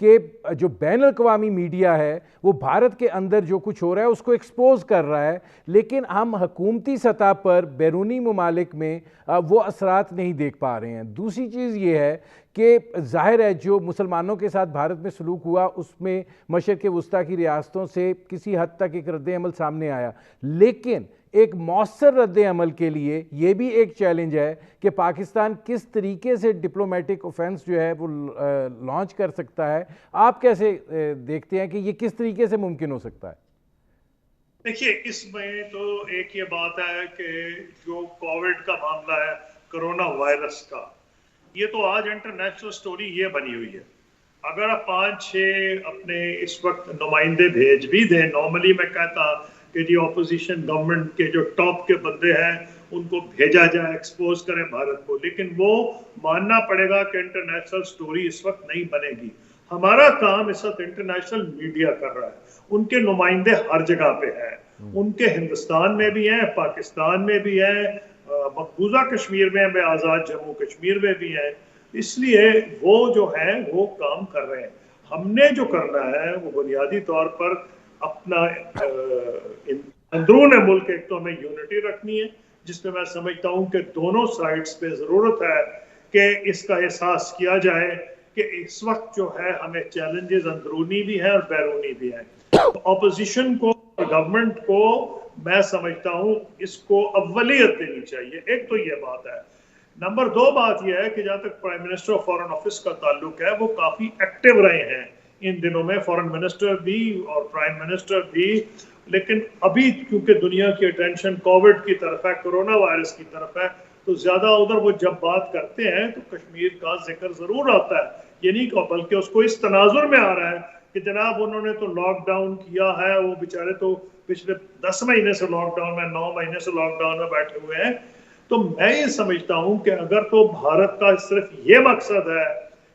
کہ جو بین الاقوامی میڈیا ہے وہ بھارت کے اندر جو کچھ ہو رہا ہے اس کو ایکسپوز کر رہا ہے، لیکن ہم حکومتی سطح پر بیرونی ممالک میں وہ اثرات نہیں دیکھ پا رہے ہیں۔ دوسری چیز یہ ہے کہ ظاہر ہے جو مسلمانوں کے ساتھ بھارت میں سلوک ہوا اس میں مشرق وسطیٰ کی ریاستوں سے کسی حد تک ایک رد عمل سامنے آیا، لیکن ایک مؤثر رد عمل کے لیے یہ بھی ایک چیلنج ہے کہ پاکستان کس طریقے سے ڈپلومیٹک اوفینس جو ہے وہ لانچ کر سکتا ہے۔ آپ کیسے دیکھتے ہیں کہ یہ کس طریقے سے ممکن ہو سکتا ہے؟ دیکھیے، اس میں تو ایک یہ بات ہے کہ جو کووڈ کا معاملہ ہے، کرونا وائرس کا، یہ تو آج انٹرنیشنل سٹوری یہ بنی ہوئی ہے۔ اگر آپ 5-6 اپنے اس وقت نمائندے بھیج بھی دیں، نارملی میں کہتا کہ جی اپوزیشن گورنمنٹ کے جو ٹاپ کے بندے ہیں ان کو بھیجا جائے، ایکسپوز کریں بھارت کو، لیکن وہ ماننا پڑے گا کہ انٹرنیشنل سٹوری اس وقت نہیں بنے گی۔ ہمارا کام اس وقت انٹرنیشنل میڈیا کر رہا ہے، ان کے نمائندے ہر جگہ پہ ہیں، ان کے ہندوستان میں بھی ہیں، پاکستان میں بھی ہیں، مقبوضہ کشمیر میں آزاد جموں کشمیر میں بھی ہیں، اس لیے وہ جو ہیں وہ کام کر رہے ہیں۔ ہم نے جو کرنا ہے وہ بنیادی طور پر اپنا اندرون ملک ایک تو ہمیں یونٹی رکھنی ہے، جس میں سمجھتا ہوں کہ دونوں سائڈز پہ ضرورت ہے کہ اس کا احساس کیا جائے کہ اس وقت جو ہے ہمیں چیلنجز اندرونی بھی ہیں اور بیرونی بھی ہیں۔ اپوزیشن کو، گورنمنٹ کو میں سمجھتا ہوں اس کو اولیت دینی چاہیے، ایک تو یہ بات ہے۔ نمبر 2 بات یہ ہے کہ جہاں تک prime minister of foreign office کا تعلق ہے، وہ کافی ایکٹیو رہے ہیں ان دنوں میں، فارن منسٹر بھی اور پرائم منسٹر بھی، لیکن ابھی کیونکہ دنیا کی اٹینشن کووڈ کی طرف ہے، کرونا وائرس کی طرف ہے، تو زیادہ ادھر وہ جب بات کرتے ہیں تو کشمیر کا ذکر ضرور آتا ہے، یہ نہیں کہ بلکہ اس کو اس تناظر میں آ رہا ہے کہ جناب انہوں نے تو لاک ڈاؤن کیا ہے، وہ بیچارے تو پچھلے 10 مہینے سے لاک ڈاؤن میں، 9 مہینے سے لاک ڈاؤن میں بیٹھے ہوئے ہیں۔ تو میں یہ سمجھتا ہوں کہ اگر تو بھارت کا صرف یہ مقصد ہے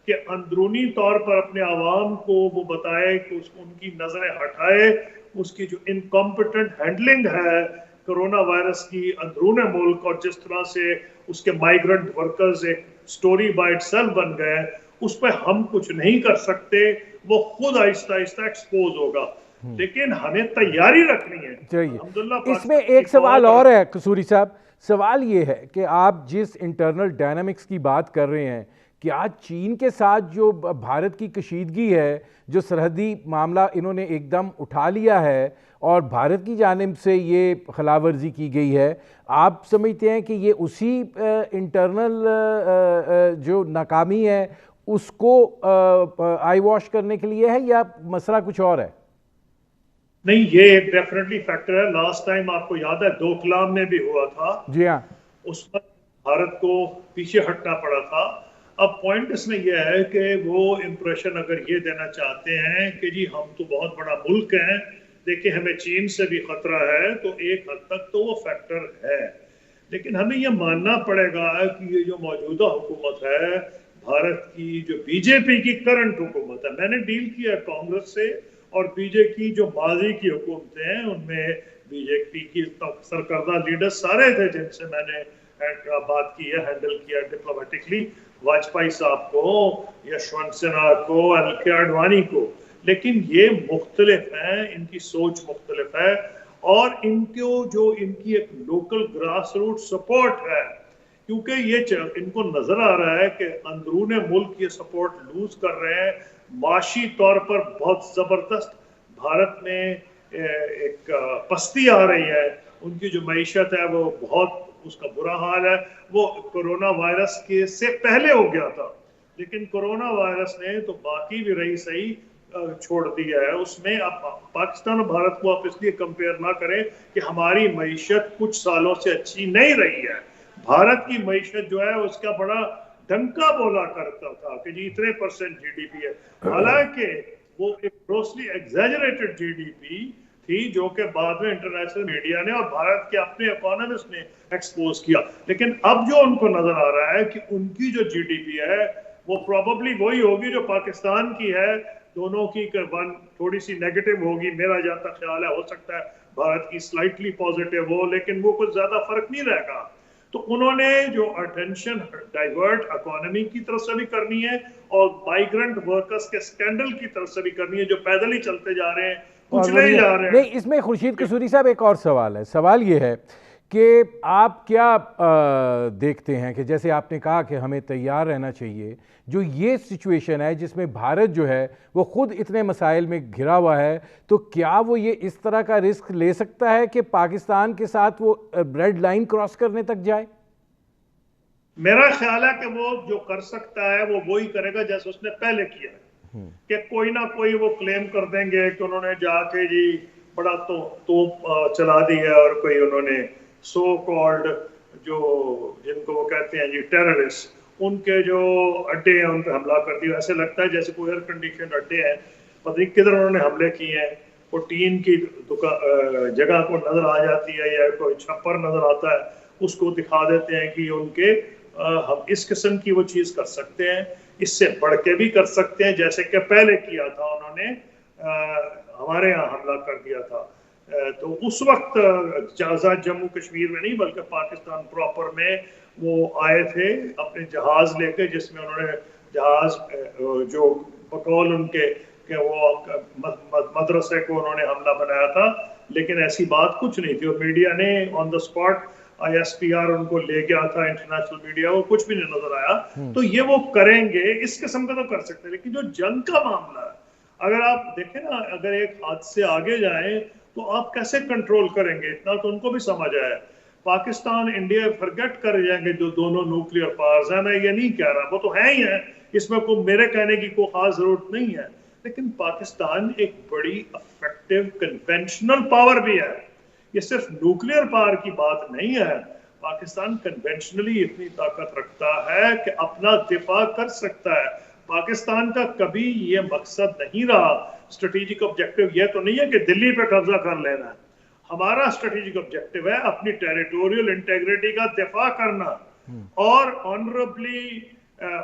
کہ اندرونی طور پر اپنے عوام کو وہ بتائے کہ ان کی نظریں ہٹائے، اس کی جو انکمپیٹنٹ ہینڈلنگ ہے کرونا وائرس کی اندرون ملک، اور جس طرح سے اس کے مائیگرنٹ ورکرز ایک سٹوری بائی اٹ سیلف بن گئے، اس پہ ہم کچھ نہیں کر سکتے، وہ خود آہستہ آہستہ ایکسپوز ہوگا، لیکن ہمیں تیاری رکھنی ہے۔ الحمدللہ اس میں ایک سوال اور ہے قصوری صاحب، سوال یہ ہے کہ آپ جس انٹرنل ڈائنامکس کی بات کر رہے ہیں کہ آج چین کے ساتھ جو بھارت کی کشیدگی ہے، جو سرحدی معاملہ انہوں نے ایک دم اٹھا لیا ہے اور بھارت کی جانب سے یہ خلاف ورزی کی گئی ہے، آپ سمجھتے ہیں کہ یہ اسی انٹرنل جو ناکامی ہے اس کو آئی واش کرنے کے لیے ہے یا مسئلہ کچھ اور ہے؟ نہیں، یہ ایک ڈیفینیٹلی فیکٹر ہے۔ لاسٹ ٹائم آپ کو یاد ہے ڈوکلام میں بھی ہوا تھا، جی ہاں، اس پر بھارت کو پیچھے ہٹنا پڑا تھا۔ اب پوائنٹ اس میں یہ ہے کہ وہ امپریشن اگر یہ دینا چاہتے ہیں کہ جی ہم تو بہت بڑا ملک ہیں، دیکھیں ہمیں چین سے بھی خطرہ ہے، تو ایک حد تک تو وہ فیکٹر ہے، لیکن ہمیں یہ ماننا پڑے گا کہ یہ جو موجودہ حکومت ہے بھارت کی، جو بی جے پی کی کرنٹ حکومت ہے، میں نے ڈیل کیا کانگریس سے اور بی جے پی جو ماضی کی حکومتیں ہیں ان میں بی جے پی کی سرکردہ لیڈر سارے تھے جن سے میں نے بات کی ہے، ہینڈل کیا ڈپلومیٹکلی، واجپئی صاحب کو، یشونت سنہا کو، ایل کے اڈوانی کو، لیکن یہ مختلف ہیں، ان کی سوچ مختلف ہے، اور ان کی ایک لوکل گراس روٹ سپورٹ ہے، کیونکہ یہ ان کو نظر آ رہا ہے کہ اندرون ملک یہ سپورٹ لوز کر رہے ہیں، معاشی طور پر بہت زبردست بھارت میں ایک پستی آ رہی ہے، ان کی جو معیشت ہے وہ بہت، اس کا برا حال ہے، وہ کرونا وائرس کے سے پہلے ہو گیا تھا، لیکن کرونا وائرس نے تو باقی بھی رہی صحیح چھوڑ دیا ہے۔ اس میں اب پاکستان اور بھارت کو آپ اس لیے کمپیئر نہ کریں کہ ہماری معیشت کچھ سالوں سے اچھی نہیں رہی ہے، بھارت کی معیشت جو ہے اس کا بڑا ڈنکا بولا کرتا تھا کہ جی اتنے % جی ڈی پی ہے، حالانکہ وہ ایک گروسلی ایگزیجریٹڈ جی ڈی پی تھی جو کہ بعد میں انٹرنیشنل میڈیا نے اور بھارت کے اپنے اکانومسٹ نے ایکسپوز کیا، لیکن اب جو ان کو نظر آ رہا ہے کہ ان کی جو جی ڈی پی ہے وہ پروبیبلی وہی ہوگی جو پاکستان کی ہے، دونوں کی تھوڑی سی نیگیٹو ہوگی، میرا جہاں تک خیال ہے، ہو سکتا ہے بھارت کی سلائٹلی پازیٹیو ہو، لیکن وہ کچھ زیادہ فرق نہیں رہے گا۔ تو انہوں نے جو اٹینشن ڈائیورٹ اکانومی کی طرف سے بھی کرنی ہے اور مائیگرنٹ ورکرز کے سکینڈل کی طرف سے بھی کرنی ہے جو پیدل ہی چلتے جا رہے ہیں, کچلے ہی جا رہے ہیں. نہیں, اس میں خورشید قصوری صاحب ایک اور سوال ہے. سوال یہ ہے کہ آپ کیا دیکھتے ہیں کہ جیسے آپ نے کہا کہ ہمیں تیار رہنا چاہیے, جو یہ سچویشن ہے جس میں بھارت جو ہے وہ خود اتنے مسائل میں گھرا ہوا ہے, تو کیا وہ یہ اس طرح کا رسک لے سکتا ہے کہ پاکستان کے ساتھ وہ ریڈ لائن کراس کرنے تک جائے؟ میرا خیال ہے کہ وہ جو کر سکتا ہے وہ وہی کرے گا جیسے اس نے پہلے کیا ہے, کہ کوئی نہ کوئی وہ کلیم کر دیں گے کہ انہوں نے جا کے جی بڑا توپ چلا دی ہے, اور کوئی انہوں نے سو کالڈ جو جن کو وہ کہتے ہیں جی ٹیررسٹ, ان کے جو اڈے ہیں ان پہ حملہ کر دیا. ایسے لگتا ہے جیسے کوئی ایئر کنڈیشن اڈے ہیں, پتہ نہیں کدھر انہوں نے حملے کیے ہیں. وہ ٹین کی جگہ کو نظر آ جاتی ہے یا کوئی چھپر نظر آتا ہے, اس کو دکھا دیتے ہیں کہ ان کے ہم اس قسم کی وہ چیز کر سکتے ہیں, اس سے بڑھ کے بھی کر سکتے ہیں جیسے کہ پہلے کیا تھا انہوں نے, ہمارے یہاں حملہ کر دیا تھا. تو اس وقت آزاد جموں کشمیر میں نہیں بلکہ پاکستان پراپر میں وہ آئے تھے اپنے جہاز لے کے, جس میں انہوں نے جہاز جو بقول ان کے کہ وہ مدرسے کو انہوں نے حملہ بنایا تھا, لیکن ایسی بات کچھ نہیں تھی. اور میڈیا نے آن دا اسپاٹ ISPR ان کو لے گیا تھا, انٹرنیشنل میڈیا, وہ کچھ بھی نہیں نظر آیا. تو یہ وہ کریں گے, اس قسم کا تو کر سکتے ہیں. لیکن جو جنگ کا معاملہ ہے, اگر آپ دیکھیں نا, اگر ایک حد سے آگے جائیں تو آپ کیسے کنٹرول کریں گے, اتنا تو ان کو بھی سمجھ آیا. پاکستان انڈیا فرگیٹ کر جائیں گے جو دونوں نیوکلیئر پاورز ہیں, میں یہ نہیں کہہ رہا, وہ تو ہیں ہی ہیں, اس میں کوئی میرے کہنے کی کوئی خاص ضرورت نہیں ہے. لیکن پاکستان ایک بڑی افیکٹو کنونشنل پاور بھی ہے, یہ صرف نیوکلیئر پاور کی بات نہیں ہے. پاکستان کنونشنلی اتنی طاقت رکھتا ہے کہ اپنا دفاع کر سکتا ہے. پاکستان کا کبھی یہ مقصد نہیں رہا, اسٹریٹجک آبجیکٹو یہ تو نہیں ہے کہ دلی پہ قبضہ کر لینا ہے. ہمارا اسٹریٹجک آبجیکٹو ہے اپنی ٹیریٹوریل انٹیگریٹی کا دفاع کرنا, اور آنریبلی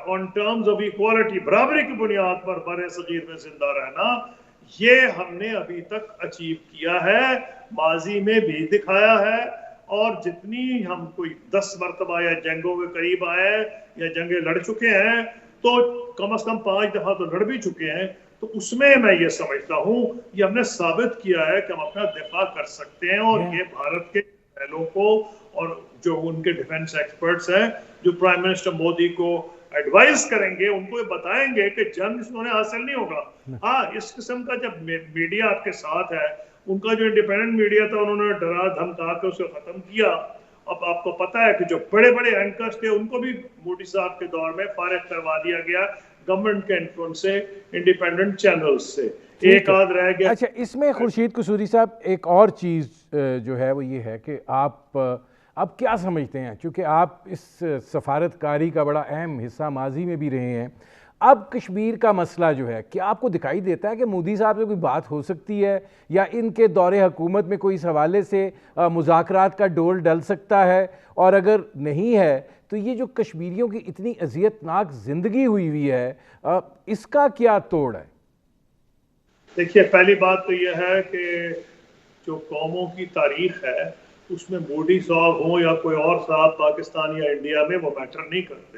آن ٹرمز آف ایکوالٹی, برابری کی بنیاد پر بر صغیر میں زندہ رہنا. یہ ہم نے ابھی تک اچیو کیا ہے, ماضی میں بھی دکھایا ہے, اور جتنی ہم کوئی 10 مرتبہ یا جنگوں کے قریب آئے یا جنگیں لڑ چکے ہیں, تو کم از کم 5 دفعہ تو لڑ بھی چکے ہیں. تو اس میں یہ سمجھتا ہوں یہ ہم نے ثابت کیا ہے کہ ہم اپنا دفاع کر سکتے ہیں. اور یہ بھارت کے پہلوں کو اور جو ان کے ڈیفنس ایکسپرٹس ہیں جو پرائم منسٹر مودی کو ایڈوائز کریں گے, ان کو یہ بتائیں گے کہ جنگ انہوں نے حاصل نہیں ہوگا. ہاں, اس قسم کا جب میڈیا آپ کے ساتھ ہے, ان کا جو انڈیپینڈنٹ میڈیا تھا انہوں نے ڈرا دھمکا کے اسے ختم کیا. اب آپ کو پتا ہے کہ جو بڑے بڑے اینکرز تھے ان کو بھی مودی صاحب کے دور میں فارغ کروا دیا گیا گورنمنٹ کے انفلوئنس سے, انڈیپینڈنٹ چینلز سے, ایک آدھ رہ گیا. اچھا, اس میں خورشید قصوری صاحب ایک اور چیز جو ہے وہ یہ ہے کہ آپ کیا سمجھتے ہیں, چونکہ آپ اس سفارت کاری کا بڑا اہم حصہ ماضی میں بھی رہے ہیں, اب کشمیر کا مسئلہ جو ہے, کیا آپ کو دکھائی دیتا ہے کہ مودی صاحب سے کوئی بات ہو سکتی ہے, یا ان کے دور حکومت میں کوئی اس حوالے سے مذاکرات کا ڈول ڈل سکتا ہے؟ اور اگر نہیں ہے تو یہ جو کشمیریوں کی اتنی اذیت ناک زندگی ہوئی ہے, اس کا کیا توڑ ہے؟ دیکھیے, پہلی بات تو یہ ہے کہ جو قوموں کی تاریخ ہے اس میں مودی صاحب ہوں یا کوئی اور صاحب پاکستان یا انڈیا میں, وہ میٹر نہیں کرتے.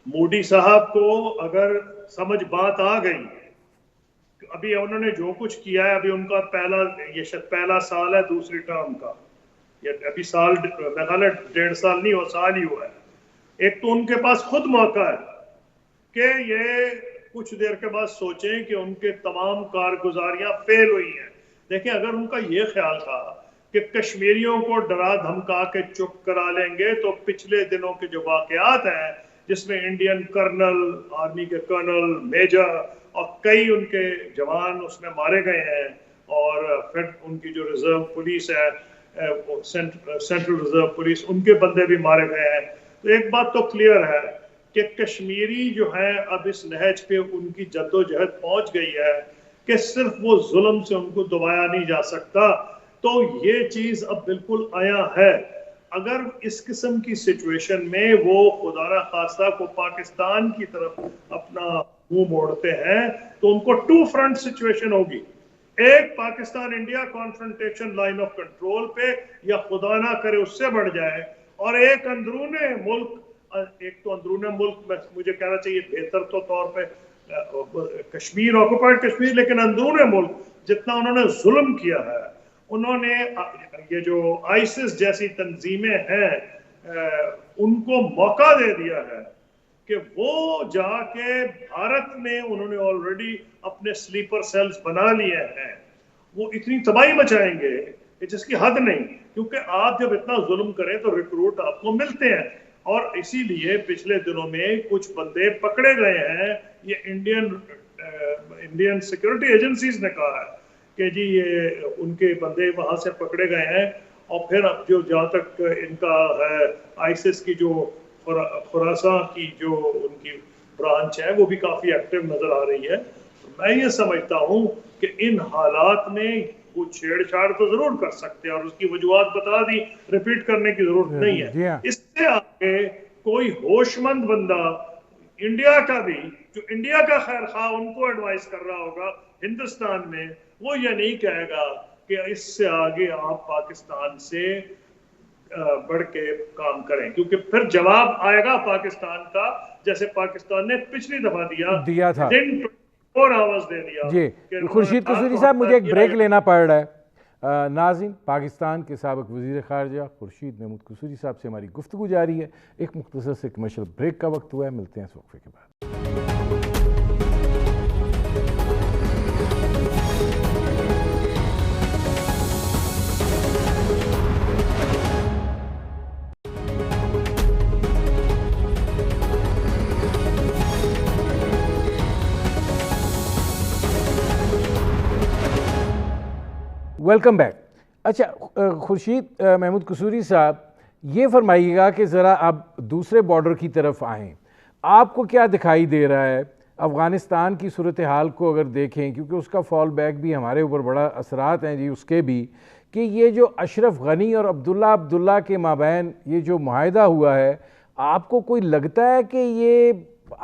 مودی صاحب کو اگر سمجھ بات آ گئی, ابھی انہوں نے جو کچھ کیا ہے, ابھی ان کا پہلا سال ہے دوسری ٹرم کا, ابھی سال میں خیال ہے 1.5 سال نہیں ہو, سال ہی ہوا ہے. ایک تو ان کے پاس خود موقع ہے کہ یہ کچھ دیر کے بعد سوچیں کہ ان کے تمام کارگزاریاں فیل ہوئی ہیں. دیکھیں, اگر ان کا یہ خیال تھا کہ کشمیریوں کو ڈرا دھمکا کے چپ کرا لیں گے, تو پچھلے دنوں کے جو واقعات ہیں جس میں انڈین کرنل, آرمی کے کرنل, میجر اور کئی ان کے جوان اس میں مارے گئے ہیں, اور پھر ان کی جو ریزرو پولیس ہے, سینٹرل ریزرو پولیس, ان کے بندے بھی مارے گئے ہیں. تو ایک بات تو کلیئر ہے کہ کشمیری جو ہے اب اس نہج پہ ان کی جد و جہد پہنچ گئی ہے کہ صرف وہ ظلم سے ان کو دبایا نہیں جا سکتا. تو یہ چیز اب بالکل آیا ہے. اگر اس قسم کی سچویشن میں وہ خدا نہ خواستہ کو پاکستان کی طرف اپنا منہ موڑتے ہیں, تو ان کو 2 فرنٹ سچویشن ہوگی. ایک Pakistan India confrontation line of control پہ, یا خدا نہ کرے اس سے بڑھ جائے, اور ایک اندرون ملک، ایک تو اندرون ملک مجھے کہنا چاہیے بہتر تو طور پہ کشمیر، آکوپائڈ کشمیر، لیکن اندرون ملک جتنا انہوں نے ظلم کیا ہے، انہوں نے یہ جو آئیسس جیسی تنظیمیں ہیں ان کو موقع دے دیا ہے کہ وہ جا کے بھارت میں انہوں نے آلریڈی اپنے سلیپر سیلز بنا لیے ہیں، وہ اتنی تباہی مچائیں گے کہ جس کی حد نہیں، کیونکہ آپ جب اتنا ظلم کریں تو ریکروٹ آپ کو ملتے ہیں، اور اسی لیے پچھلے دنوں میں کچھ بندے پکڑے گئے ہیں، یہ انڈین سیکورٹی ایجنسیز نے کہا ہے کہ جی یہ ان کے بندے وہاں سے پکڑے گئے ہیں، اور پھر اب جو جہاں تک ان کا ہے آئیسس کی جو خراساں کی جو ان کی برانچ ہے وہ بھی کافی ایکٹیو نظر آ رہی ہے۔ میں یہ سمجھتا ہوں کہ ان حالات میں وہ چھیڑ چھاڑ تو ضرور کر سکتے ہیں، اور اس کی وجوہات بتا دی، ریپیٹ کرنے کی ضرورت نہیں ہے۔ اس سے آگے کوئی ہوش مند بندہ انڈیا کا بھی، جو انڈیا کا خیر خواہ ان کو ایڈوائز کر رہا ہوگا ہندوستان میں، وہ یہ نہیں کہے گا کہ اس سے آگے آپ پاکستان سے بڑھ کے کام کریں، کیونکہ پھر جواب آئے گا پاکستان کا، جیسے پاکستان نے پچھلی دفعہ دیا تھا، جی۔ خورشید قصوری صاحب مجھے ایک بریک لینا پڑ رہا ہے۔ ناظرین، پاکستان کے سابق وزیر خارجہ خورشید محمود قصوری صاحب سے ہماری گفتگو جاری ہے، ایک مختصر سے کمرشل بریک کا وقت ہوا ہے، ملتے ہیں اس وقفے کے بعد۔ Welcome back. اچھا خورشید محمود قصوری صاحب، یہ فرمائیے گا کہ ذرا اب دوسرے بارڈر کی طرف آئیں، آپ کو کیا دکھائی دے رہا ہے افغانستان کی صورتحال کو اگر دیکھیں، کیونکہ اس کا فال بیک بھی ہمارے اوپر بڑا اثرات ہیں جی اس کے بھی، کہ یہ جو اشرف غنی اور عبداللہ کے مابین یہ جو معاہدہ ہوا ہے، آپ کو کوئی لگتا ہے کہ یہ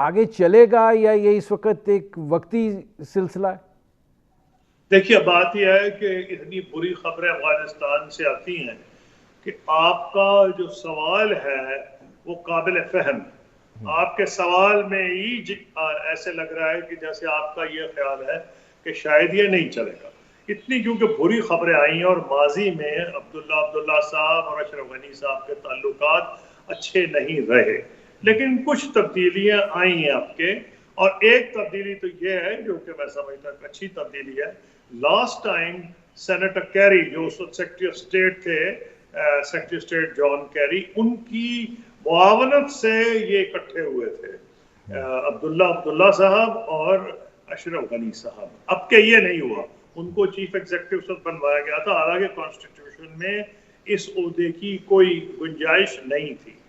آگے چلے گا یا یہ اس وقت ایک وقتی سلسلہ ہے؟ دیکھیے بات یہ ہے کہ اتنی بری خبریں افغانستان سے آتی ہیں کہ آپ کا جو سوال ہے وہ قابل فہم، آپ کے سوال میں ہی ایسے لگ رہا ہے کہ جیسے آپ کا یہ خیال ہے کہ شاید یہ نہیں چلے گا، اتنی کیونکہ بری خبریں آئی ہیں، اور ماضی میں عبداللہ صاحب اور اشرف غنی صاحب کے تعلقات اچھے نہیں رہے، لیکن کچھ تبدیلیاں آئی ہیں آپ کے، اور ایک تبدیلی تو یہ ہے جو کہ میں سمجھتا ہوں اچھی تبدیلی ہے۔ لاسٹ ٹائم سینیٹر کیری جو اس وقت سیکرٹری آف اسٹیٹ تھے، secretary of state John Kerry, ان کی معاونت سے یہ اکٹھے ہوئے تھے عبداللہ صاحب اور اشرف غنی صاحب، اب کہ یہ نہیں ہوا، ان کو چیف ایگزیکٹو اس وقت بنوایا گیا تھا، حالانکہ کانسٹیٹیوشن میں اس عہدے کی کوئی گنجائش نہیں تھی۔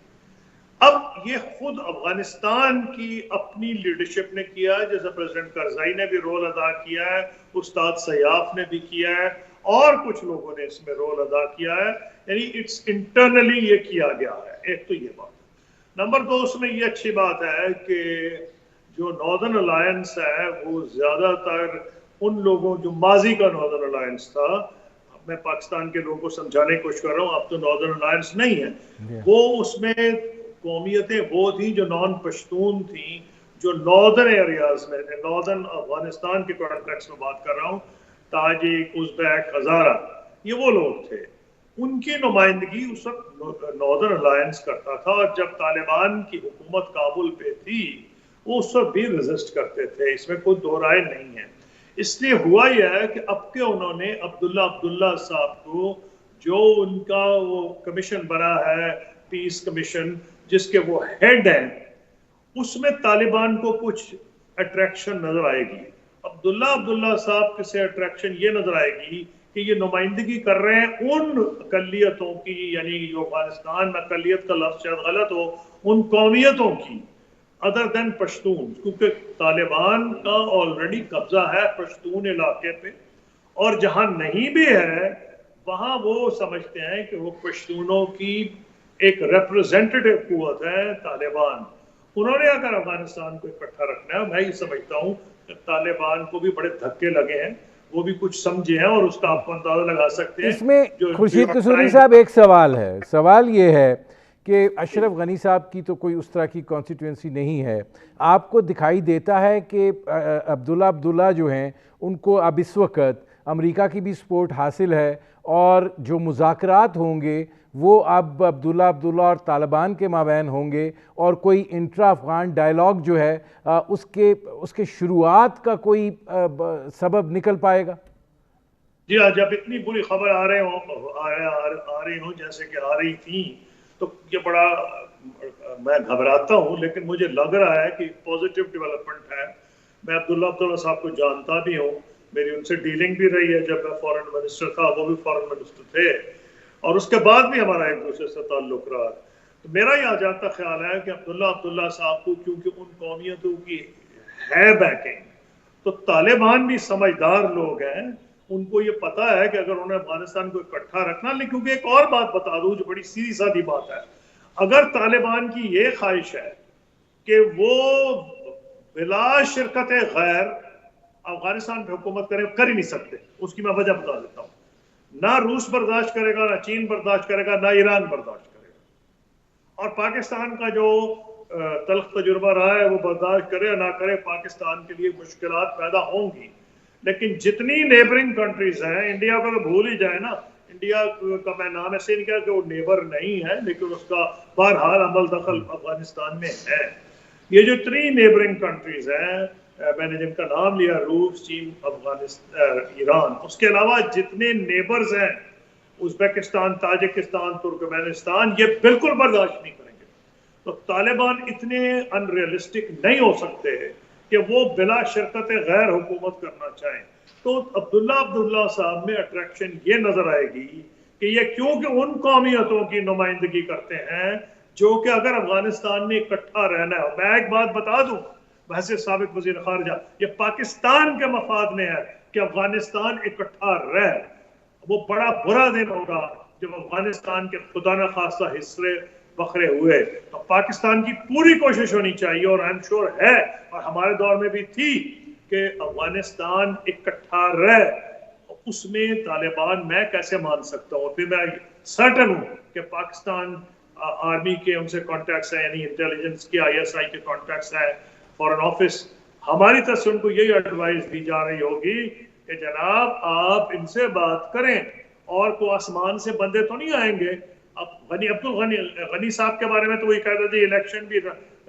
اب یہ خود افغانستان کی اپنی لیڈرشپ نے کیا ہے، جیسے پریزیڈنٹ کرزائی نے بھی رول ادا کیا ہے، استاد سیاف نے بھی کیا ہے، اور کچھ لوگوں نے اس میں رول ادا کیا ہے، یعنی اٹس انٹرنلی یہ کیا گیا ہے۔ ایک تو یہ بات۔ نمبر دو، اس میں یہ اچھی بات ہے کہ جو ناردرن الائنس ہے وہ زیادہ تر ان لوگوں، جو ماضی کا ناردرن الائنس تھا، میں پاکستان کے لوگوں کو سمجھانے کی کوشش کر رہا ہوں، اب تو ناردرن الائنس نہیں ہے، وہ اس میں قومیتیں وہ تھیں جو نان پشتون تھیں، جو ناردرن ایریاز میں، ناردرن افغانستان کے کانٹیکسٹ میں بات کر رہا ہوں، تاجک، ازبیک، ہزارہ، یہ وہ لوگ تھے، ان کی نمائندگی اس وقت ناردرن الائنس کرتا تھا، اور جب طالبان کی حکومت کابل پہ تھی وہ اس وقت بھی ریزسٹ کرتے تھے، اس میں کوئی دو رائے نہیں ہے۔ اس لیے ہوا یہ ہے کہ اب کے انہوں نے عبداللہ صاحب کو، جو ان کا وہ کمیشن بنا ہے پیس کمیشن جس کے وہ ہیڈ ہیں، اس میں طالبان کو کچھ اٹریکشن نظر آئے گی۔ عبداللہ صاحب سے اٹریکشن یہ نظر آئے گی کہ یہ نمائندگی کر رہے ہیں ان اقلیتوں کی، یعنی جو افغانستان میں اقلیت کا لفظ شاید غلط ہو، ان قومیتوں کی، ادر دین پشتون، کیونکہ طالبان کا آلریڈی قبضہ ہے پشتون علاقے پہ، اور جہاں نہیں بھی ہے وہاں وہ سمجھتے ہیں کہ وہ پشتونوں کی ایک ریپرزینٹیٹیو قوت ہے طالبان۔ انہوں نے اگر افغانستان کو اکٹھا رکھنا ہے، میں یہ سمجھتا ہوں کہ طالبان کو بھی بڑے دھکے لگے ہیں، وہ بھی کچھ سمجھے ہیں، اور اس کا آپ اندازہ لگا سکتے ہیں۔ اس میں خورشید قصوری صاحب ایک سوال ہے، سوال یہ ہے کہ اشرف غنی صاحب کی تو کوئی اس طرح کی کانسٹیٹوئنسی نہیں ہے، آپ کو دکھائی دیتا ہے کہ عبداللہ جو ہیں ان کو اب اس وقت امریکہ کی بھی سپورٹ حاصل ہے اور جو مذاکرات ہوں گے وہ اب عبداللہ اور طالبان کے مابین ہوں گے اور کوئی انٹرا افغان ڈائلاگ جو ہے اس کے شروعات کا کوئی سبب نکل پائے گا؟ جی ہاں، جب اتنی بری خبر آ رہی ہوں جیسے کہ آ رہی تھیں تو یہ بڑا میں گھبراتا ہوں، لیکن مجھے لگ رہا ہے کہ پازیٹیو ڈیولپمنٹ ہے۔ میں عبداللہ صاحب کو جانتا بھی ہوں، میری ان سے ڈیلنگ بھی رہی ہے، جب میں فارن منسٹر تھا وہ بھی فارن منسٹر تھے، اور اس کے بعد بھی ہمارا ایک دوسرے سے تعلق رہا۔ تو میرا یہ جانتا خیال ہے کہ عبداللہ صاحب کو کیونکہ ان قومیتوں کی ہے بیکنگ، تو طالبان بھی سمجھدار لوگ ہیں، ان کو یہ پتا ہے کہ اگر انہیں افغانستان کو اکٹھا رکھنا، لیکن کیونکہ ایک اور بات بتا دوں جو بڑی سیدھی سادھی بات ہے، اگر طالبان کی یہ خواہش ہے کہ وہ بلا شرکت غیر افغانستان پہ حکومت کر ہی نہیں سکتے، اس کی میں وجہ بتا دیتا ہوں۔ نہ روس برداشت کرے گا، نہ چین برداشت کرے گا، نہ ایران برداشت کرے گا، اور پاکستان کا جو تلخ تجربہ رہا ہے وہ برداشت کرے یا نہ کرے، پاکستان کے لیے مشکلات پیدا ہوں گی۔ لیکن جتنی نیبرنگ کنٹریز ہیں، انڈیا کو تو بھول ہی جائے نا، انڈیا کا میں نام ایسے نہیں کہا کہ وہ نیبر نہیں ہے، لیکن اس کا بہرحال عمل دخل افغانستان میں ہے۔ یہ جو 3 نیبرنگ کنٹریز ہیں، میں نے جن کا نام لیا، روس، چین، افغانستان، ایران، اس کے علاوہ جتنے نیبرز ہیں، ازبکستان، تاجکستان، ترکمانستان، یہ بالکل برداشت نہیں کریں گے۔ تو طالبان اتنے ان ریئلسٹک نہیں ہو سکتے کہ وہ بلا شرکت غیر حکومت کرنا چاہیں۔ تو عبداللہ صاحب میں اٹریکشن یہ نظر آئے گی کہ یہ کیونکہ ان قومیتوں کی نمائندگی کرتے ہیں جو کہ اگر افغانستان میں اکٹھا رہنا ہے، میں ایک بات بتا دوں ویسے سابق وزیر خارجہ، یہ پاکستان کے مفاد میں ہے کہ افغانستان اکٹھا رہے۔ وہ بڑا برا دن ہوگا جب افغانستان کے خدا نہ خواستہ حصے بکھرے ہوئے۔ تو پاکستان کی پوری کوشش ہونی چاہیے، اور آئی ایم شور ہے، اور ہمارے دور میں بھی تھی، کہ افغانستان اکٹھا رہے۔ اس میں طالبان میں کیسے مان سکتا ہوں؟ پھر میں سرٹن ہوں کہ پاکستان آرمی کے ان سے کانٹیکٹس ہیں، یعنی انٹیلیجنس کے ISI کے کانٹیکٹس ہیں، فورن آفس، ہماری طرف سے ان کو یہی ایڈوائز دی جا رہی ہوگی کہ جناب آپ ان سے بات کریں، اور کو آسمان سے بندے تو نہیں آئیں گے۔ اب غنی صاحب کے بارے میں تو وہی کہتے تھے الیکشن بھی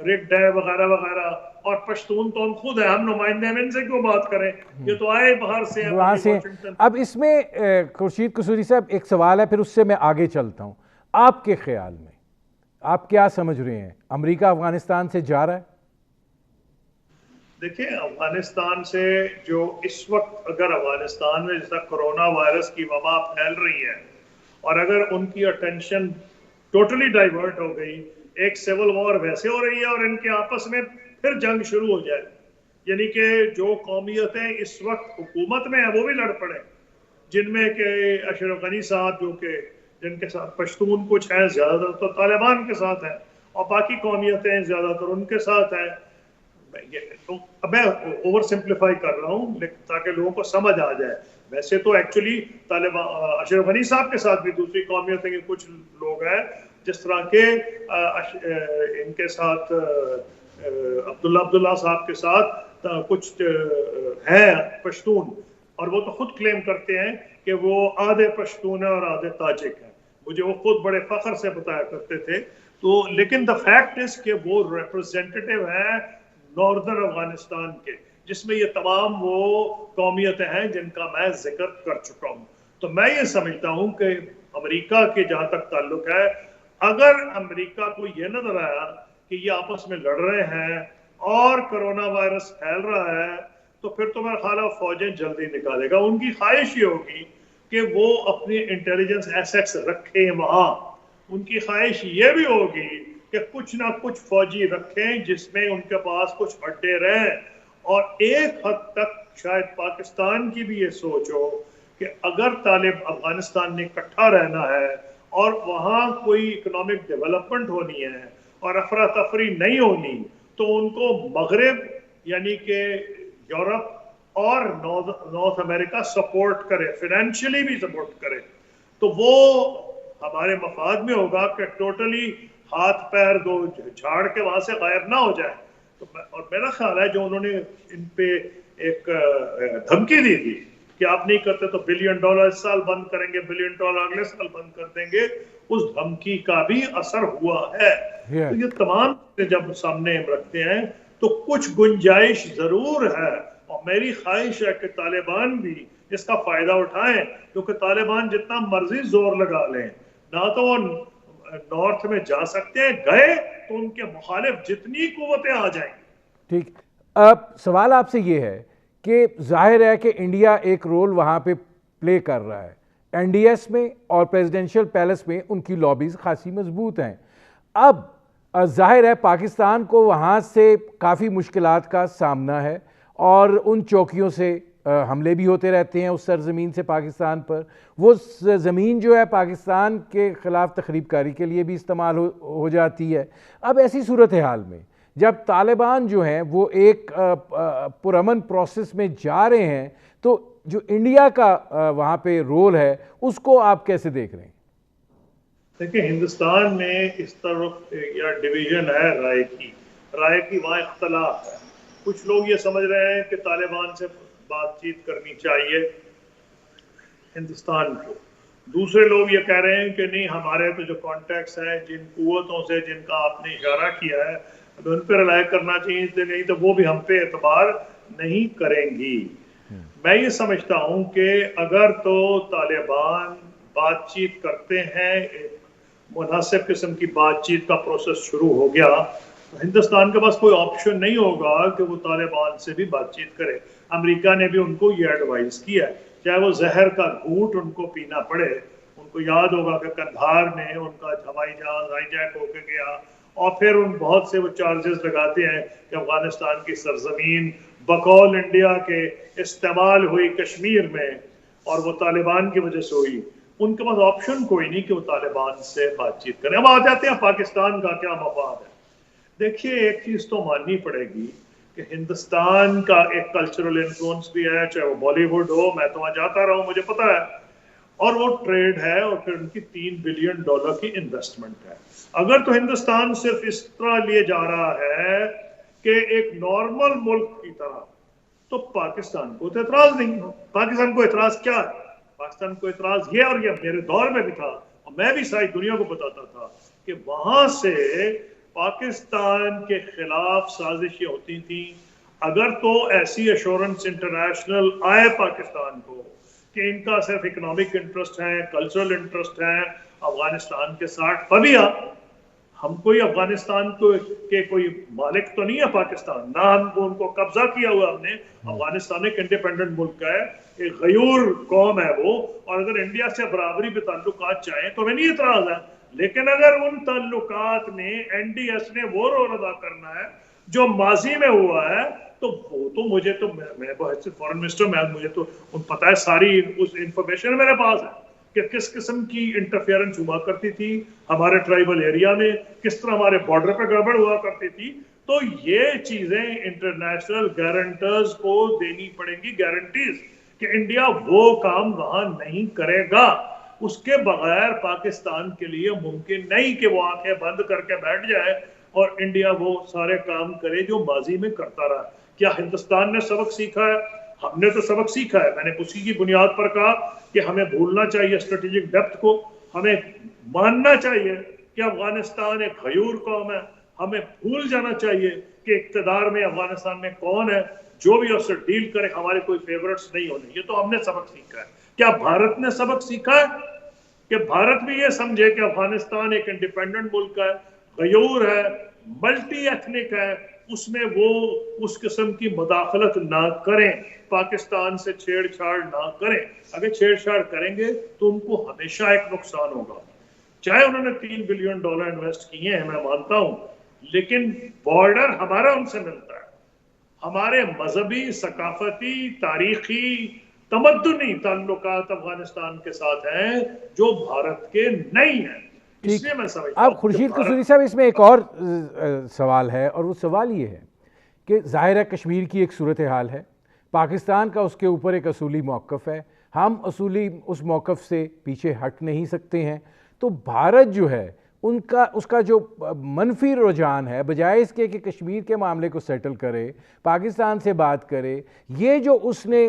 ریگڈ ہے وغیرہ وغیرہ، اور پشتون تو ہم خود ہیں، ہم نمائندے ہیں، ان سے کیوں بات کریں؟ یہ تو آئے باہر سے ہیں۔ اب اس میں خورشید قصوری صاحب ایک سوال ہے، پھر اس سے میں آگے چلتا ہوں۔ آپ کے خیال میں آپ کیا سمجھ رہے ہیں، امریکہ افغانستان سے جا رہا ہے؟ دیکھیں، افغانستان سے جو اس وقت اگر افغانستان میں جیسا کرونا وائرس کی وبا پھیل رہی ہے، اور اگر ان کی اٹینشن ٹوٹلی ڈائیورٹ ہو گئی، ایک سیول وار ویسے ہو رہی ہے اور ان کے آپس میں پھر جنگ شروع ہو جائے، یعنی کہ جو قومیتیں اس وقت حکومت میں ہیں وہ بھی لڑ پڑے، جن میں کہ اشرف غنی صاحب جو کہ جن کے ساتھ پشتون کچھ ہیں، زیادہ تر تو طالبان کے ساتھ ہیں، اور باقی قومیتیں زیادہ تر ان کے ساتھ ہیں۔ میں اوور سمپلیفائی کر رہا ہوں تاکہ لوگوں کو سمجھ آ جائے۔ ویسے تو ایکچولی طالبان اشرف غنی صاحب کے ساتھ بھی دوسری قومیتیں کے کچھ لوگ ہیں، جس طرح کے ان کے ساتھ عبداللہ صاحب کے ساتھ کچھ ہیں پشتون، اور وہ تو خود کلیم کرتے ہیں کہ وہ آدھے پشتون ہیں اور آدھے تاجک ہیں، مجھے وہ خود بڑے فخر سے بتایا کرتے تھے۔ تو لیکن دا فیکٹ از کہ وہ ریپرزینٹیٹیو ہیں ناردرن افغانستان کے، جس میں یہ تمام وہ قومیتیں ہیں جن کا میں ذکر کر چکا ہوں۔ تو میں یہ سمجھتا ہوں کہ امریکہ کے جہاں تک تعلق ہے، اگر امریکہ کو یہ نظر آیا کہ یہ آپس میں لڑ رہے ہیں اور کرونا وائرس پھیل رہا ہے، تو پھر تو میرا خیال ہے فوجیں جلدی نکالے گا۔ ان کی خواہش یہ ہوگی کہ وہ اپنی انٹیلیجنس ایسیٹس رکھیں وہاں، ان کی خواہش یہ بھی ہوگی کہ کچھ نہ کچھ فوجی رکھیں جس میں ان کے پاس کچھ اڈے رہیں، اور ایک حد تک شاید پاکستان کی بھی یہ سوچ ہو کہ اگر طالب افغانستان نے اکٹھا رہنا ہے اور وہاں کوئی اکنامک ڈیولپمنٹ ہونی ہے اور افراتفری نہیں ہونی، تو ان کو مغرب یعنی کہ یورپ اور نارتھ امریکہ سپورٹ کرے، فائنینشلی بھی سپورٹ کرے۔ تو وہ ہمارے مفاد میں ہوگا کہ ٹوٹلی ہاتھ پیر دو جھاڑ کے وہاں سے غائب نہ ہو جائے. اور میرا خیال ہے جو انہوں نے ان پہ ایک دھمکی دی تھی کہ آپ نہیں کرتے تو $1 بلین اس سال بند کریں گے, $1 بلین اگلے سال بند کر دیں گے, اس دھمکی کا بھی اثر ہوا ہے. تو یہ تمام جب سامنے رکھتے ہیں تو کچھ گنجائش ضرور ہے, اور میری خواہش ہے کہ طالبان بھی اس کا فائدہ اٹھائیں, کیونکہ طالبان جتنا مرضی زور لگا لیں نہ تو وہ نارتھ میں جا سکتے ہیں, گئے تو ان کے مخالف جتنی قوتیں آ جائیں. ٹھیک, اب سوال آپ سے یہ ہے کہ ظاہر ہے کہ انڈیا ایک رول وہاں پہ پلے کر رہا ہے, این ڈی ایس میں اور پریزیڈنشل پیلس میں ان کی لابیز خاصی مضبوط ہیں. اب ظاہر ہے پاکستان کو وہاں سے کافی مشکلات کا سامنا ہے, اور ان چوکیوں سے حملے بھی ہوتے رہتے ہیں اس سرزمین سے پاکستان پر. وہ زمین جو ہے پاکستان کے خلاف تخریب کاری کے لیے بھی استعمال ہو جاتی ہے. اب ایسی صورتحال میں جب طالبان جو ہیں وہ ایک پرامن پروسیس میں جا رہے ہیں, تو جو انڈیا کا وہاں پہ رول ہے اس کو آپ کیسے دیکھ رہے ہیں؟ دیکھیں, ہندوستان میں اس طرف یا ڈویژن ہے رائے کی وہاں اختلاف ہے. کچھ لوگ یہ سمجھ رہے ہیں کہ طالبان سے بات چیت کرنی چاہیے ہندوستان کو, دوسرے لوگ یہ کہہ رہے ہیں کہ نہیں, ہمارے تو جو کانٹیکٹس ہیں جن قوتوں سے جن کا آپ نے اشارہ کیا ہے ان پہ رلائے کرنا چاہیے, نہیں تو وہ بھی ہم پہ اعتبار نہیں کریں گی. میں یہ سمجھتا ہوں کہ اگر تو طالبان بات چیت کرتے ہیں, مناسب قسم کی بات چیت کا پروسیس شروع ہو گیا, تو ہندوستان کے پاس کوئی آپشن نہیں ہوگا کہ وہ طالبان سے بھی بات چیت کرے. امریکہ نے بھی ان کو یہ ایڈوائز کیا, چاہے وہ زہر کا گھونٹ ان کو پینا پڑے. ان کو یاد ہوگا کہ قندھار میں ان کا ہوائی جہاز ہائی جیک ہو کے گیا, اور پھر ان بہت سے وہ چارجز لگاتے ہیں کہ افغانستان کی سرزمین بقول انڈیا کے استعمال ہوئی کشمیر میں, اور وہ طالبان کی وجہ سے ہوئی. ان کے پاس آپشن کوئی نہیں کہ وہ طالبان سے بات چیت کریں. اب آ جاتے ہیں پاکستان کا کیا مفاد ہے. دیکھیے, ایک چیز تو ماننی پڑے گی کہ ہندوستان کا ایک کلچرل انفلوئنس بھی ہے, چاہے وہ بالی ووڈ ہو, میں تو وہاں جاتا رہا ہوں, مجھے پتا ہے, اور وہ ٹریڈ ہے, اور پھر ان کی $3 بلین کی انویسٹمنٹ ہے. اگر تو ہندوستان صرف اس طرح لیے جا رہا ہے کہ ایک نارمل ملک کی طرح, تو پاکستان کو تو اعتراض نہیں ہو. پاکستان کو اعتراض کیا ہے؟ پاکستان کو اعتراض یہ, اور یہ میرے دور میں بھی تھا, اور میں بھی ساری دنیا کو بتاتا تھا کہ وہاں سے پاکستان کے خلاف سازشیں ہوتی تھیں. اگر تو ایسی ایشورنس انٹرنیشنل آئے پاکستان کو کہ ان کا صرف اکنامک انٹرسٹ ہے, کلچرل انٹرسٹ ہے افغانستان کے ساتھ, پبیا ہم کوئی افغانستان کے کوئی مالک تو نہیں ہے پاکستان, نہ ہم کو ان کو قبضہ کیا ہوا ہم نے. افغانستان ایک انڈیپینڈنٹ ملک ہے, ایک غیور قوم ہے وہ, اور اگر انڈیا سے برابری پہ تعلقات چاہیں تو ہمیں نہیں اعتراض ہے. لیکن اگر ان تعلقات میں این ڈی ایس نے وہ رول ادا کرنا ہے جو ماضی میں ہوا ہے, تو وہ تو مجھے تو, میں فورن منسٹر, مجھے تو پتا ہے, ساری اس انفارمیشن میرے پاس ہے کہ کس قسم کی انٹرفیئرنس ہوا کرتی تھی ہمارے ٹرائبل ایریا میں, کس طرح ہمارے بارڈر پہ گڑبڑ ہوا کرتی تھی. تو یہ چیزیں انٹرنیشنل گارنٹرز کو دینی پڑیں گی, گارنٹیز, کہ انڈیا وہ کام وہاں نہیں کرے گا. اس کے بغیر پاکستان کے لیے ممکن نہیں کہ وہ آنکھیں بند کر کے بیٹھ جائے اور انڈیا وہ سارے کام کرے جو ماضی میں کرتا رہا. کیا ہندوستان نے سبق سیکھا ہے؟ ہم نے تو سبق سیکھا ہے. میں نے اسی کی بنیاد پر کہا کہ ہمیں بھولنا چاہیے اسٹریٹجک ڈیپتھ کو, ہمیں ماننا چاہیے کہ افغانستان ایک غیور قوم ہے, ہمیں بھول جانا چاہیے کہ اقتدار میں افغانستان میں کون ہے, جو بھی اس سے ڈیل کرے ہمارے کوئی فیورٹس نہیں ہونے. یہ تو ہم نے سبق سیکھا ہے. کیا بھارت نے سبق سیکھا ہے کہ بھارت بھی یہ سمجھے کہ افغانستان ایک انڈیپینڈنٹ ملک ہے, غیور ہے, ملٹی ایتھنک ہے, اس میں وہ اس قسم کی مداخلت نہ کریں, پاکستان سے چھیڑ چھاڑ نہ کریں. اگر چھیڑ چھاڑ کریں گے تو ان کو ہمیشہ ایک نقصان ہوگا. چاہے انہوں نے $3 بلین انویسٹ کیے ہیں, میں مانتا ہوں, لیکن بارڈر ہمارا ان سے ملتا ہے. ہمارے مذہبی, ثقافتی, تاریخی, تمدنی تعلقات افغانستان کے ساتھ ہیں جو بھارت کے نہیں ہیں. اس لیے میں سمجھتا ہوں. اب خورشید قصوری صاحب, اس میں ایک اور سوال ہے, اور وہ سوال یہ ہے کہ ظاہر ہے کشمیر کی ایک صورتحال ہے, پاکستان کا اس کے اوپر ایک اصولی موقف ہے, ہم اصولی اس موقف سے پیچھے ہٹ نہیں سکتے ہیں. تو بھارت جو ہے اس کا جو منفی رجحان ہے، بجائے اس کے کہ کشمیر کے معاملے کو سیٹل کرے، پاکستان سے بات کرے، یہ جو اس نے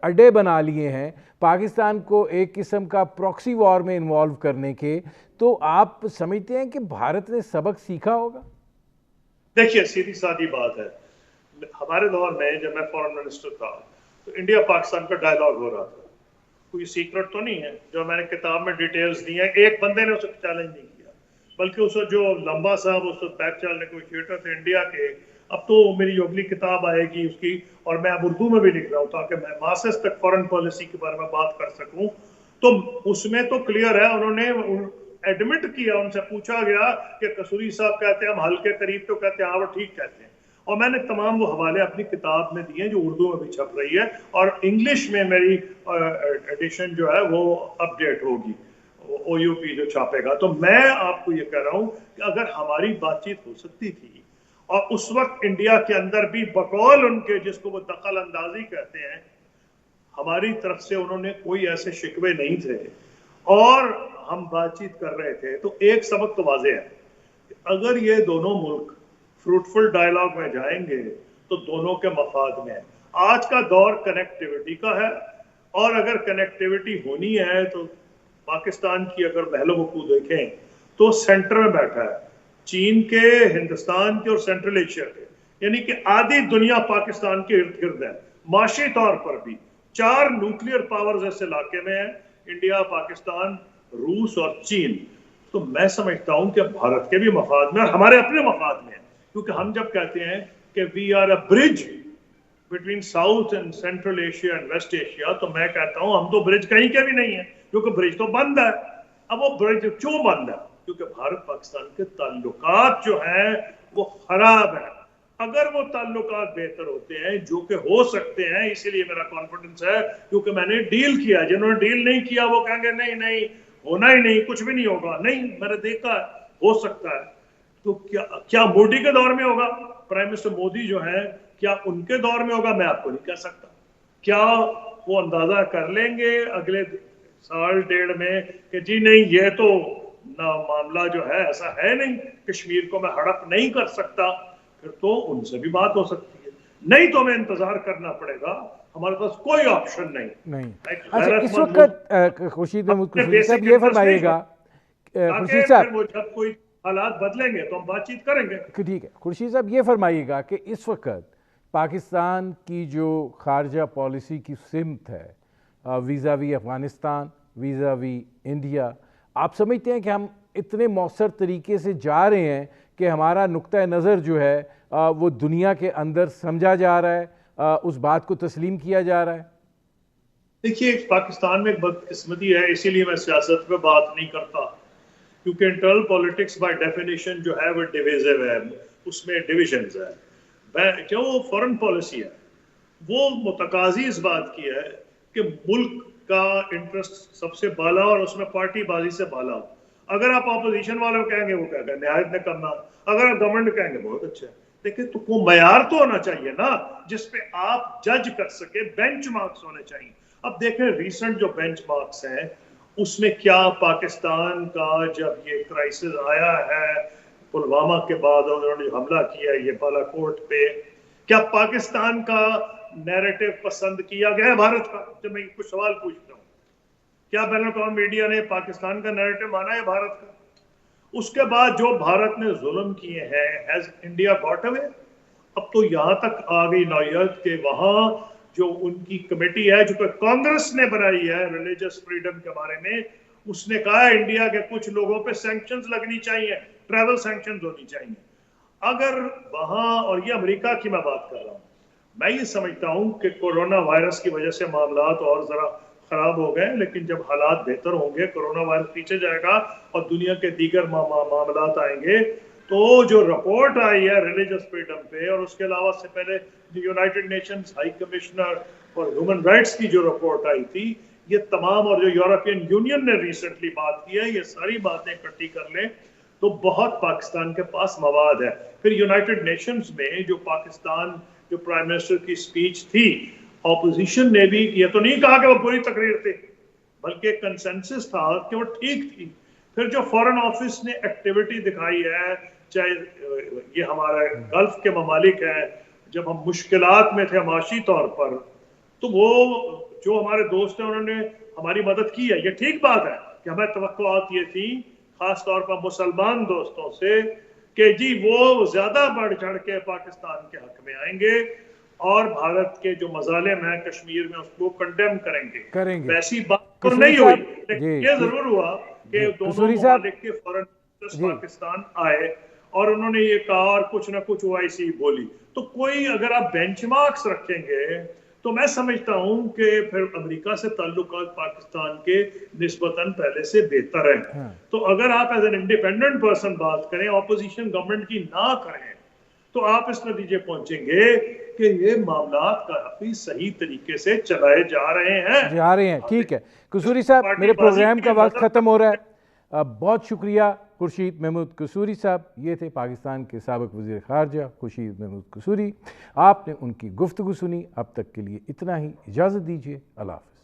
اڈے بنا لیے ہیں پاکستان کو ایک قسم کا پراکسی وار میں انوالو کرنے کے، تو آپ سمجھتے ہیں کہ بھارت نے سبق سیکھا ہوگا؟ دیکھیے سیدھی سادی بات ہے، ہمارے دور میں جب میں فورن منسٹر تھا تو انڈیا پاکستان کا ڈائلاگ ہو رہا تھا، کوئی سیکرٹ تو نہیں ہے، جو میں نے کتاب میں ڈیٹیلز دی ہیں، ایک بندے نے اسے چیلنج نہیں کیا، بلکہ اسے جو لمبا صاحب اس بیک چینل نیگوشیٹر تھے انڈیا کے، اب تو میری اگلی کتاب آئے گی اس کی، اور میں اب اردو میں بھی لکھ رہا ہوں تاکہ میں ماسٹرز تک فورن پالیسی کے بارے میں بات کر سکوں، تو اس میں تو کلیئر ہے، انہوں نے ایڈمٹ کیا، ان سے پوچھا گیا کہ قصوری صاحب کہتے ہیں ہم حل کے قریب، تو کہتے ہیں ہاں وہ ٹھیک کہتے ہیں، اور میں نے تمام وہ حوالے اپنی کتاب میں دیے جو اردو میں بھی چھپ رہی ہے، اور انگلش میں میری ایڈیشن جو ہے وہ اپڈیٹ ہوگی، او یو پی جو چھاپے گا۔ تو میں آپ کو یہ کہہ رہا ہوں کہ اگر ہماری بات چیت ہو سکتی تھی، اور اس وقت انڈیا کے اندر بھی بقول ان کے جس کو وہ دخل اندازی کہتے ہیں، ہماری طرف سے انہوں نے کوئی ایسے شکوے نہیں تھے اور ہم بات چیت کر رہے تھے، تو ایک سبق تو واضح ہے کہ اگر یہ دونوں ملک فروٹفل ڈائلاگ میں جائیں گے تو دونوں کے مفاد میں ہے۔ آج کا دور کنیکٹیوٹی کا ہے، اور اگر کنیکٹیوٹی ہونی ہے تو پاکستان کی اگر محل وقوع دیکھیں تو سینٹر میں بیٹھا ہے، چین کے، ہندوستان کے اور سینٹرل ایشیا کے، یعنی کہ آدھی دنیا پاکستان کے ارد گرد ہے، معاشی طور پر بھی 4 نیوکلیئر پاورز اس علاقے میں ہیں، انڈیا، پاکستان، روس اور چین۔ تو میں سمجھتا ہوں کہ بھارت کے بھی مفاد میں اور ہمارے اپنے مفاد میں ہے، کیونکہ ہم جب کہتے ہیں کہ we are a bridge between South and Central Asia and West Asia, تو میں کہتا ہوں ہم تو برج کہیں کے بھی نہیں ہیں، کیونکہ برج تو بند ہے۔ اب وہ برج کیوں بند ہے؟ کیونکہ بھارت پاکستان کے تعلقات جو ہیں وہ خراب ہیں۔ اگر وہ تعلقات بہتر ہوتے ہیں، جو کہ ہو سکتے ہیں، اسی لیے میرا کانفیڈنس ہے، کیونکہ میں نے ڈیل کیا، جنہوں نے ڈیل نہیں کیا وہ کہیں گے نہیں نہیں ہونا ہی نہیں، کچھ بھی نہیں ہوگا، نہیں میں نے دیکھا ہے، ہو سکتا ہے۔ تو کیا مودی کے دور میں ہوگا؟ پرائم منسٹر مودی جو ہیں، کیا ان کے دور میں ہوگا؟ میں آپ کو نہیں کہہ سکتا۔ کیا وہ اندازہ کر لیں گے اگلے سال ڈیڑھ میں کہ جی نہیں یہ تو معاملہ جو ہے ایسا ہے نہیں، کشمیر کو میں ہڑپ نہیں کر سکتا، پھر تو ان سے بھی بات ہو سکتی ہے، نہیں تو ہمیں انتظار کرنا پڑے گا، ہمارے پاس کوئی آپشن نہیں۔ اچھا اس وقت خورشید صاحب یہ فرمائیے گا، خورشید صاحب پھر وہ جب کوئی حالات بدلیں گے تو ہم بات چیت کریں گے۔ ٹھیک ہے، خورشید صاحب یہ فرمائیے گا کہ اس وقت پاکستان کی جو خارجہ پالیسی کی سمت ہے ویزاوی افغانستان، ویزاوی انڈیا، آپ سمجھتے ہیں کہ ہم اتنے مؤثر طریقے سے جا رہے ہیں کہ ہمارا نقطہ نظر جو ہے وہ دنیا کے اندر سمجھا جا رہا ہے، اس بات کو تسلیم کیا جا رہا ہے؟ دیکھیے پاکستان میں ایک بدقسمتی ہے، اسی لیے میں سیاست پہ بات نہیں کرتا، کیونکہ انٹرنل پولیٹکس بائی ڈیفینیشن جو ہے وہ ڈیویزو ہے، اس میں ڈیویژنز ہے۔ جو فورن پالیسی ہے وہ متقاضی اس بات کی ہے کہ ملک کا انٹرسٹ سب سے بالا اور اس میں پارٹی بازی سے بالا ہو۔ اگر آپ اپوزیشن والوں کہیں گے وہ کہیں گے نہایت نکما، اگر آپ گورنمنٹ کہیں گے بہت اچھا ہے، لیکن تو کوئی معیار تو ہونا چاہیے نا جس پہ آپ جج کر سکے، بینچ مارکس ہونے چاہیے۔ اب دیکھیں ریسنٹ جو بینچ مارکس ہیں اس میں کیا پاکستان کا جب یہ کرائسس آیا ہے پلوامہ کے بعد انہوں نے حملہ کیا یہ بالا کوٹ پہ، کیا پاکستان کا نیریٹو پسند کیا گیا ہے بھارت کا؟ جب میں کچھ سوال پوچھتا ہوں، کیا بین الاقوامی میڈیا نے پاکستان کا نیریٹو مانا ہے بھارت کا؟ اس کے بعد جو بھارت نے ظلم کیے ہیں ہیز انڈیا گاٹ اوے؟ اب تو یہاں تک آ گئی نوعیت کہ وہاں جو ان کی کمیٹی ہے جو کہ کانگریس نے بنائی ہے ریلیجس فریڈم کے بارے میں، اس نے کہا ہے انڈیا کے کچھ لوگوں پہ سینکشنز لگنی چاہیے، ٹریول سینکشنز ہونی چاہیے۔ اگر وہاں، اور یہ امریکہ کی میں بات کر رہا ہوں، میں یہ سمجھتا ہوں کہ کورونا وائرس کی وجہ سے معاملات اور ذرا خراب ہو گئے، لیکن جب حالات بہتر ہوں گے، کورونا وائرس پیچھے جائے گا اور دنیا کے دیگر معاملات آئیں گے، تو جو رپورٹ آئی ہے ریلیجس فریڈم پہ، اور اس کے علاوہ سے پہلے United nations high commissioner for human rights کی جو رپورٹ آئی تھی، یہ تمام، اور جو یورپین یونین نے ریسنٹلی بات کی ہے، یہ ساری باتیں اکٹھی کر لیں تو بہت پاکستان کے پاس مواد ہے۔ پھر یونائٹڈ نیشنز میں جو پاکستان جو پرائم منسٹر کی سپیچ تھی، اپوزیشن نے بھی یہ تو نہیں کہا کہ وہ بری تقریر تھی، بلکہ کنسنسس تھا کہ وہ ٹھیک تھی، پھر جو فورن آفس نے ایکٹیویٹی دکھائی ہے، چاہے یہ ہمارے گلف کے ممالک ہیں، جب ہم مشکلات میں تھے معاشی طور پر، تو وہ جو ہمارے دوست ہیں انہوں نے ہماری مدد کی ہے، یہ ٹھیک بات ہے کہ ہمیں توقعات یہ تھی خاص طور پر مسلمان دوستوں سے کہ جی وہ زیادہ بڑھ چڑھ کے پاکستان کے حق میں آئیں گے اور بھارت کے جو مظالم ہیں کشمیر میں اس کو کنڈیم کریں گے. ویسی بات تو قصوری نہیں ہوئی، صاحب لیکن جی یہ ضرور ہوا کہ دونوں قصوری صاحب ممالک کے فورن جی پاکستان آئے اور انہوں نے یہ کہا اور کچھ نہ کچھ OIC بولی. تو کوئی اگر آپ بینچ مارکس رکھیں گے تو میں سمجھتا ہوں کہ پھر امریکہ سے تعلقات پاکستان کے نسبتاً پہلے سے بہتر ہیں. تو اگر آپ ایز این انڈیپینڈنٹ پرسن بات کریں، اپوزیشن گورنمنٹ کی نہ کریں، تو آپ اس نتیجے پہنچیں گے کہ یہ معاملات کافی صحیح طریقے سے چلائے جا رہے ہیں. ٹھیک ہے قصوری صاحب، میرے پروگرام کا وقت ختم ہو رہا ہے. بہت شکریہ خورشید محمود قصوری صاحب. یہ تھے پاکستان کے سابق وزیر خارجہ خورشید محمود قصوری. آپ نے ان کی گفتگو سنی. اب تک کے لیے اتنا ہی، اجازت دیجیے. اللہ حافظ.